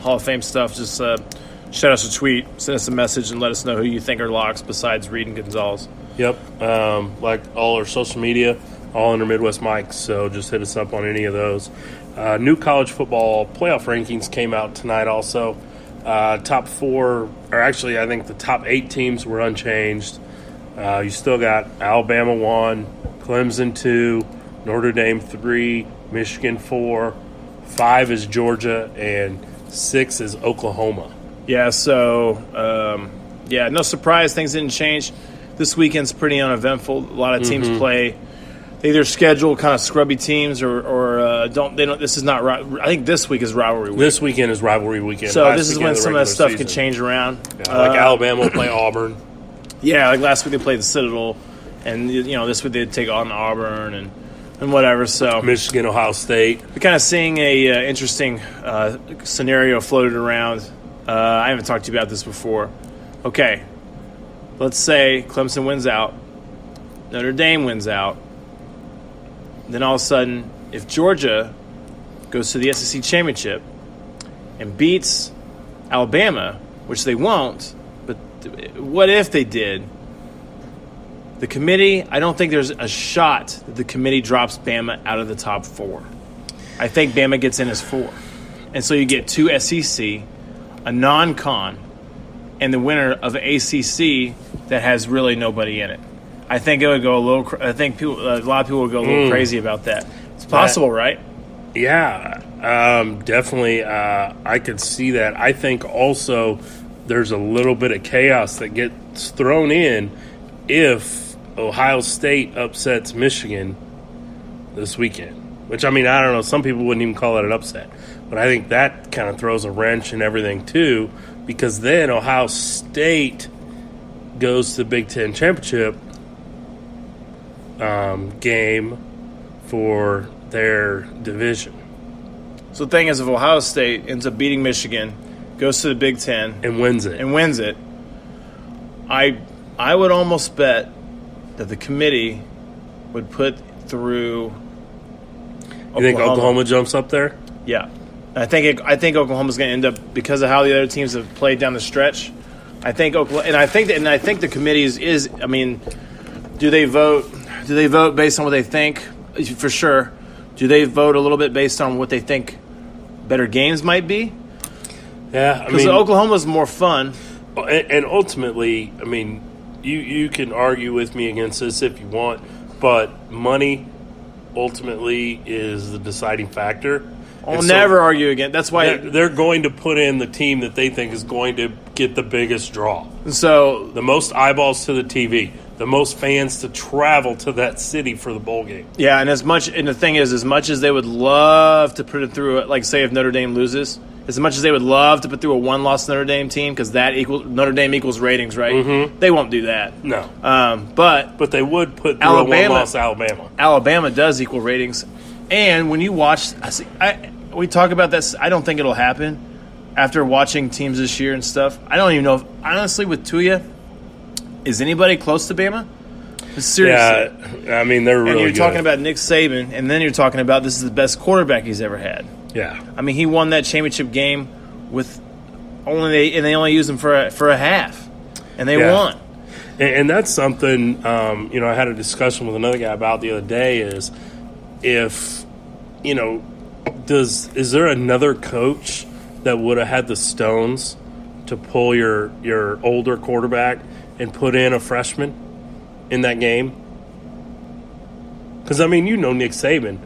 Hall of Fame stuff, just shoot us a tweet, send us a message, and let us know who you think are locks besides Reed and Gonzalez. Yep. Like all our social media, all under Midwest Mike, so just hit us up on any of those. New college football playoff rankings came out tonight also. Top 4, or actually I think the top 8 teams were unchanged. You still got Alabama 1, Clemson 2, Notre Dame 3, Michigan 4, 5 is Georgia, and 6 is Oklahoma. Yeah, so, no surprise, things didn't change. This weekend's pretty uneventful. A lot of teams play. They either schedule kind of scrubby teams or don't. They don't. This is not. I think this week is rivalry week. This weekend is rivalry weekend. So this is when some of that stuff can change around. Yeah, like Alabama will play Auburn. Yeah, like last week they played the Citadel, and this week they take on Auburn and whatever. So Michigan, Ohio State. We're kind of seeing a interesting scenario floated around. I haven't talked to you about this before. Okay, let's say Clemson wins out, Notre Dame wins out. Then all of a sudden, if Georgia goes to the SEC championship and beats Alabama, which they won't, but what if they did? The committee, I don't think there's a shot that the committee drops Bama out of the top 4. I think Bama gets in as 4. And so you get 2 SEC, a non-con, and the winner of the ACC that has really nobody in it. I think it would go a little. I think a lot of people would go a little crazy about that. It's possible, right? Yeah, definitely. I could see that. I think also there's a little bit of chaos that gets thrown in if Ohio State upsets Michigan this weekend. Which, I mean, I don't know. Some people wouldn't even call it an upset. But I think that kind of throws a wrench in everything, too, because then Ohio State goes to the Big Ten Championship game for their division. So the thing is, if Ohio State ends up beating Michigan, goes to the Big Ten, and wins it, I would almost bet that the committee would put through Oklahoma. You think Oklahoma jumps up there? Yeah. I think Oklahoma's going to end up, because of how the other teams have played down the stretch. I think Oklahoma, and I think the committee is. I mean, do they vote? Do they vote based on what they think? For sure. Do they vote a little bit based on what they think better games might be? Yeah, because Oklahoma's more fun. And ultimately, I mean, you can argue with me against this if you want, but money ultimately is the deciding factor. I'll never argue again. That's why they're going to put in the team that they think is going to get the biggest draw. So the most eyeballs to the TV, the most fans to travel to that city for the bowl game. Yeah, and the thing is, as much as they would love to put it through, like say if Notre Dame loses, as much as they would love to put through a one-loss Notre Dame team, because that equals Notre Dame equals ratings, right? Mm-hmm. They won't do that. No. But they would put through a one-loss Alabama. Alabama does equal ratings. And when you watch, we talk about this, I don't think it'll happen after watching teams this year and stuff. I don't even know if, honestly, with Tuya, is anybody close to Bama? Seriously. Yeah, I mean, they're really good. And you're talking about Nick Saban, and then you're talking about this is the best quarterback he's ever had. Yeah. I mean, he won that championship game with they only used him for a half, and they won. And that's something, I had a discussion with another guy about the other day is if, is there another coach that would have had the stones to pull your older quarterback and put in a freshman in that game? Because, Nick Saban,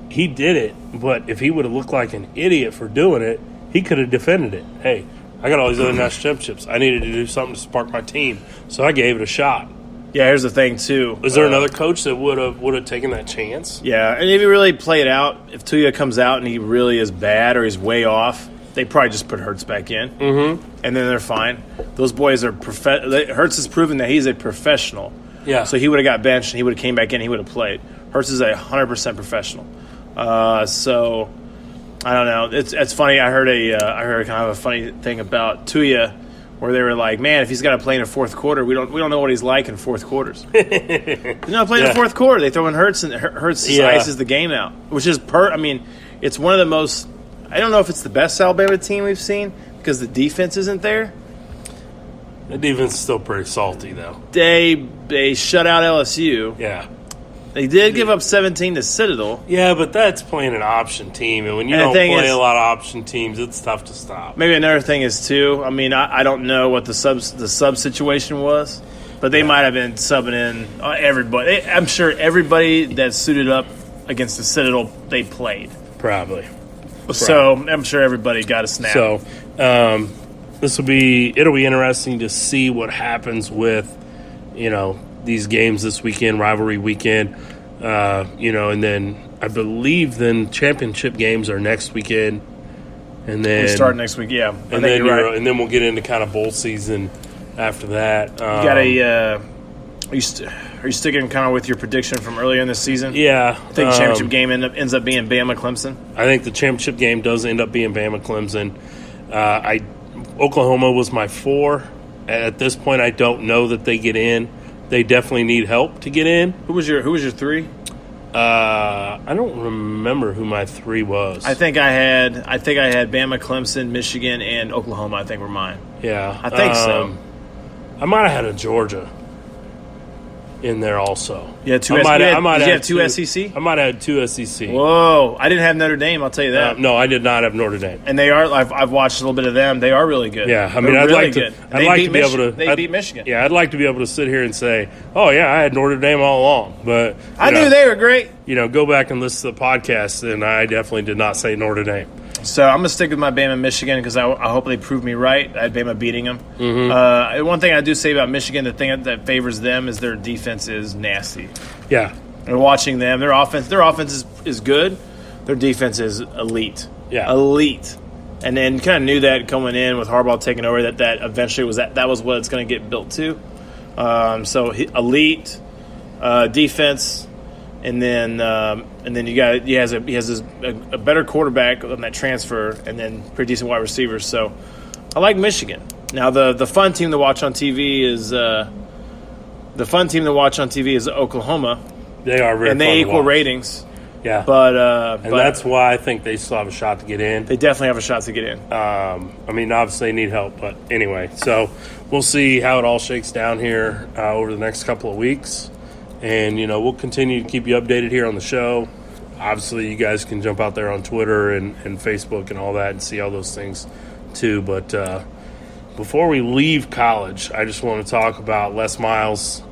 he did it, but if he would have looked like an idiot for doing it, he could have defended it. Hey, I got all these other national championships. I needed to do something to spark my team, so I gave it a shot. Yeah, here's the thing, too. Is there another coach that would have taken that chance? Yeah, and if you really play it out, if Tuya comes out and he really is bad or he's way off, they probably just put Hurts back in, and then they're fine. Those boys are Hurts has proven that he's a professional. Yeah. So he would have got benched and he would have came back in. He would have played. Hurts is 100% professional. So I don't know. It's funny. I heard kind of a funny thing about Tuya, where they were like, "Man, if he's got to play in a fourth quarter, we don't know what he's like in fourth quarters." He's not playing in the fourth quarter. They throw in Hurts, and Hurts ices the game out, which is it's one of the most I don't know if it's the best Alabama team we've seen because the defense isn't there. The defense is still pretty salty, though. They shut out LSU. Yeah. They did give up 17 to Citadel. Yeah, but that's playing an option team, and when you And the don't thing play is- a lot of option teams, it's tough to stop. Maybe another thing is too. I mean, I don't know what the sub situation was, but they might have been subbing in everybody. I'm sure everybody that suited up against the Citadel they played. Probably. So I'm sure everybody got a snap. So it'll be interesting to see what happens with, these games this weekend, rivalry weekend, and then I believe then championship games are next weekend, and then we start next week. Yeah, and then and then we'll get into kind of bowl season after that. You got a. Are you sticking kind of with your prediction from earlier in the season? Yeah, I think the championship game ends up being Bama Clemson. I think the championship game does end up being Bama Clemson. Oklahoma was my 4. At this point, I don't know that they get in. They definitely need help to get in. Who was your 3? I don't remember who my 3 was. I think I had Bama, Clemson, Michigan, and Oklahoma. I think were mine. Yeah, I think so. I might have had a Georgia in there also. Yeah, two. I might have two SEC. I might have had 2 SEC. Whoa, I didn't have Notre Dame. I'll tell you that. No, I did not have Notre Dame. And they are. I've watched a little bit of them. They are really good. Yeah, I mean, They're I'd really like to. good. I'd like to be able to. They beat Michigan. Yeah, I'd like to be able to sit here and say, "Oh yeah, I had Notre Dame all along." But I knew they were great. Go back and listen to the podcast, and I definitely did not say Notre Dame. So I'm gonna stick with my Bama Michigan because I hope they prove me right. I had Bama beating them. Mm-hmm. One thing I do say about Michigan, the thing that favors them is their defense is nasty. Yeah, And watching them, their offense is good. Their defense is elite. Yeah. Elite. And then kind of knew that coming in with Harbaugh taking over that eventually was that was what it's going to get built to. Elite defense, and then he has a better quarterback on that transfer, and then pretty decent wide receivers. So I like Michigan. Now the fun team to watch on TV is Oklahoma. they are very And fun they to equal watch. ratings, Yeah, but that's why I think they still have a shot to get in. they definitely have a shot to get in. I mean, obviously they need help, but anyway. So we'll see how it all shakes down here over the next couple of weeks. And, we'll continue to keep you updated here on the show. Obviously, you guys can jump out there on Twitter and Facebook and all that and see all those things too. But before we leave college, I just want to talk about Les Miles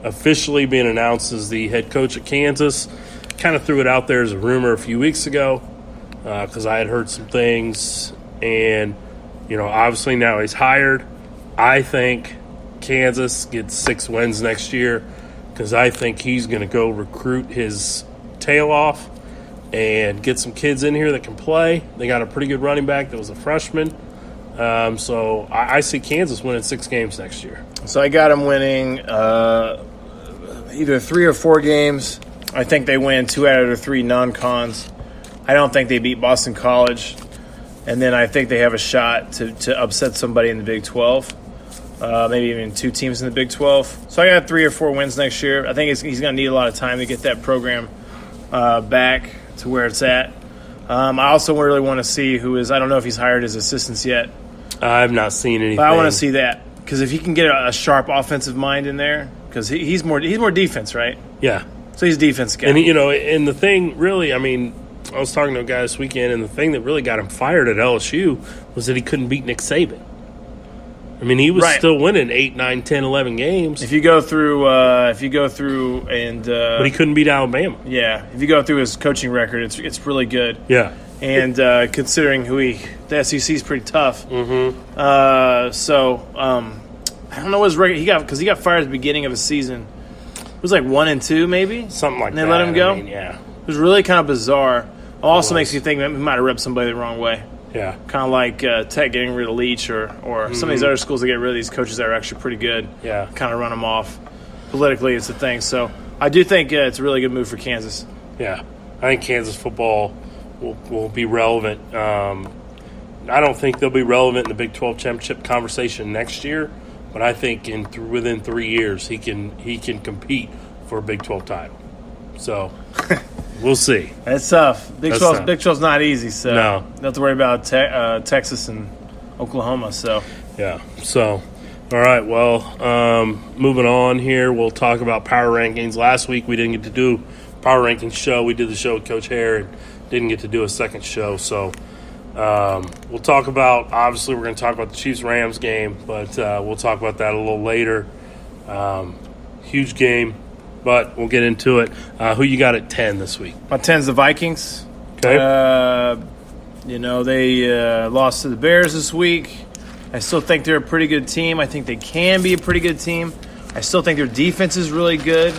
officially being announced as the head coach at Kansas. Kind of threw it out there as a rumor a few weeks ago because I had heard some things. And, obviously now he's hired. I think Kansas gets 6 wins next year because I think he's going to go recruit his tail off and get some kids in here that can play. They got a pretty good running back that was a freshman. So I see Kansas winning 6 games next year. So I got them winning either 3 or 4 games. I think they win 2 out of the 3 non-cons. I don't think they beat Boston College. And then I think they have a shot to upset somebody in the Big 12. Maybe even 2 teams in the Big 12. So I got 3 or 4 wins next year. I think he's going to need a lot of time to get that program back to where it's at. I also really want to see I don't know if he's hired his assistants yet. I've not seen anything. But I want to see that because if he can get a sharp offensive mind in there, because he's more defense, right? Yeah. So he's a defense guy. And, and the thing really, I mean, I was talking to a guy this weekend, and the thing that really got him fired at LSU was that he couldn't beat Nick Saban. I mean, he was still winning 8, 9, 10, 11 games. If you go through and but he couldn't beat Alabama. Yeah, if you go through his coaching record, it's really good. Yeah. And considering the SEC is pretty tough. Mm-hmm. I don't know what his record he got fired at the beginning of the season. It was like 1-2 maybe. Something like and that. they let him go. I mean, yeah. It was really kind of bizarre. It also makes you think that he might have rubbed somebody the wrong way. Yeah. Kind of like Tech getting rid of Leach or some of these other schools that get rid of these coaches that are actually pretty good. Yeah. Kind of run them off. Politically, it's the thing. So I do think it's a really good move for Kansas. Yeah. I think Kansas football will be relevant. I don't think they'll be relevant in the Big 12 championship conversation next year, but I think within 3 years he can compete for a Big 12 title. So We'll see. It's tough. Big That's 12's tough. Big 12's not easy, so No. you don't have to worry about Texas and Oklahoma. So Yeah. So, all right. Well, moving on here, we'll talk about power rankings. Last week we didn't get to do power rankings show. We did the show with Coach Hare and didn't get to do a second show. So, we'll talk about. Obviously, we're going to talk about the Chiefs-Rams game, but we'll talk about that a little later. Huge game, but we'll get into it. Who you got at 10 this week? my 10's the Vikings. Okay. They lost to the Bears this week. I still think they're a pretty good team. I think they can be a pretty good team. I still think their defense is really good.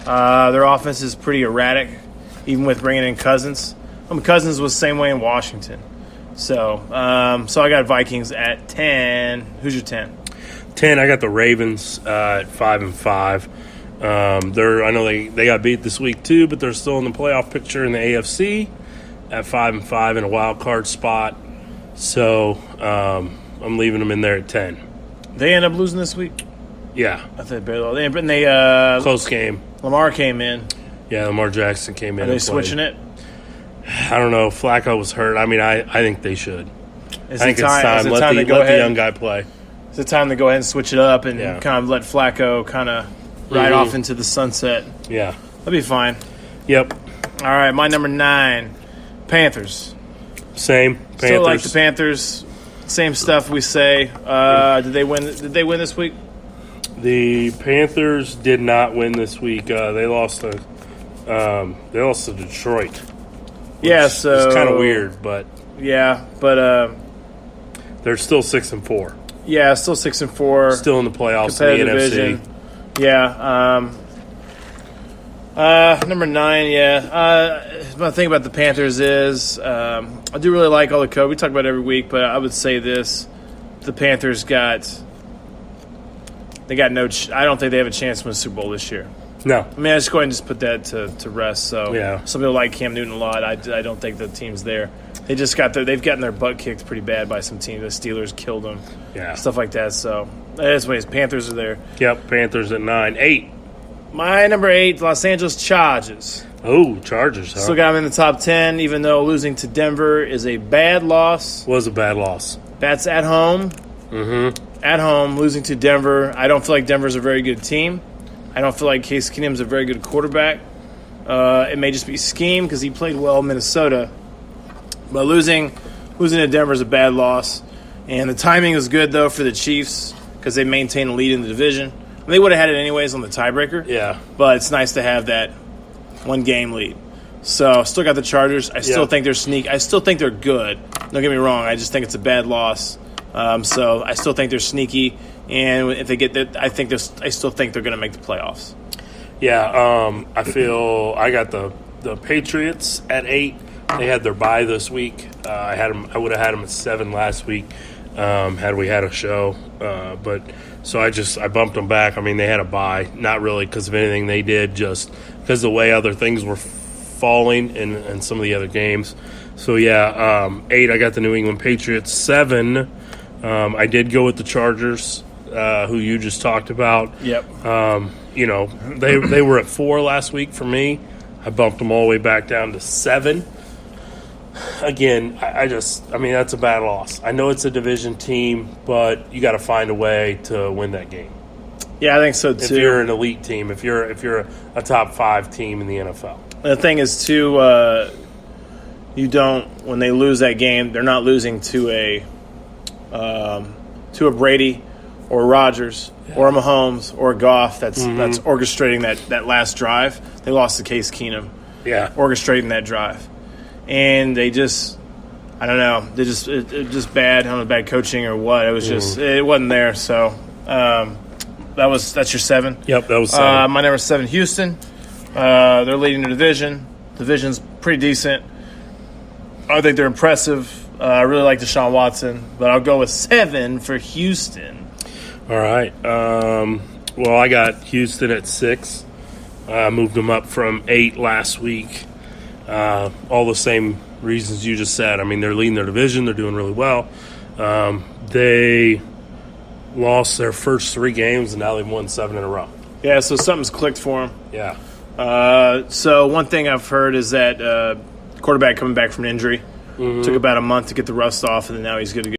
Their offense is pretty erratic, even with bringing in Cousins. Cousins was the same way in Washington. So I got Vikings at 10. Who's your 10? 10, I got the Ravens at 5-5. I know they got beat this week too, but they're still in the playoff picture in the AFC at 5-5 in a wild card spot. So I'm leaving them in there at 10. They end up losing this week. Yeah, I think they close game. Lamar came in. Yeah, Lamar Jackson came in. Are they and played. switching it? I don't know. Flacco was hurt. I mean, I think they should. I think it's time. Is it Let time the to go ahead? young guy play. Is it time to go ahead and switch it up and Yeah. kind of let Flacco kind of ride off into the sunset? Yeah. That'd be fine. Yep. All right, my number 9, Panthers. Same. Panthers. Still like the Panthers. Same stuff we say. Did they win? Did they win this week? The Panthers did not win this week. They lost to Detroit. Yeah, so It's kind of weird, but Yeah, but they're still 6-4. yeah, still 6-4. Still in the playoffs in the competitive NFC. division. Yeah. Number 9. Yeah. My thing about the Panthers is I do really like all the code. We talk about it every week, but I would say this: the Panthers got no. I don't think they have a chance to win the Super Bowl this year. No. I mean, I just go ahead and just put that to rest. So Yeah. some people like Cam Newton a lot. I don't think the team's there. They've gotten their butt kicked pretty bad by some team. The Steelers killed them, Yeah. stuff like that. So anyways, Panthers are there. Yep. Panthers at 9. 8. My number 8, Los Angeles Chargers. Oh, Chargers, huh? Still got them in the top 10, even though losing to Denver is a bad loss. Was a bad loss. That's at home. Mm-hmm. At home, losing to Denver. I don't feel like Denver's a very good team. I don't feel like Case Keenum's a very good quarterback. It may just be scheme because he played well in Minnesota. But losing to Denver is a bad loss. And the timing is good, though, for the Chiefs because they maintain a lead in the division. They would have had it anyways on the tiebreaker. Yeah. But it's nice to have that one-game lead. So, still got the Chargers. I still Yeah. think they're I still think they're good. Don't get me wrong. I just think it's a bad loss. So, I still think they're sneaky. And if they get that, I still think they're going to make the playoffs. Yeah. I feel I got the Patriots at 8. They had their bye this week. I would have had them at 7 last week had we had a show. But so I bumped them back. I mean, they had a bye. Not really because of anything they did, just because the way other things were falling in some of the other games. So, yeah, 8, I got the New England Patriots. 7, I did go with the Chargers, who you just talked about. Yep. They were at 4 last week for me. I bumped them all the way back down to 7. Again, I mean, that's a bad loss. I know it's a division team, but you got to find a way to win that game. Yeah, I think so, too. If you're an elite team, if you're a top 5 team in the NFL. The thing is, too, when they lose that game, they're not losing to a Brady or a Rodgers or a Mahomes or a Goff that's orchestrating that last drive. They lost to Case Keenum, orchestrating that drive. And they just, I don't know, it just bad. I don't know, bad coaching or what. It was just, it wasn't there. So that's your 7. Yep, that was 7. My number 7, Houston. They're leading the division. Division's pretty decent. I think they're impressive. I really like Deshaun Watson, but I'll go with 7 for Houston. All right. Well, I got Houston at 6. Moved them up from 8 last week. All the same reasons you just said. I mean, they're leading their division. They're doing really well. They lost their first 3 games, and now they've won 7 in a row. Yeah, so something's clicked for them. Yeah. So one thing I've heard is that quarterback coming back from an injury took about a month to get the rust off, and then now he's good to go.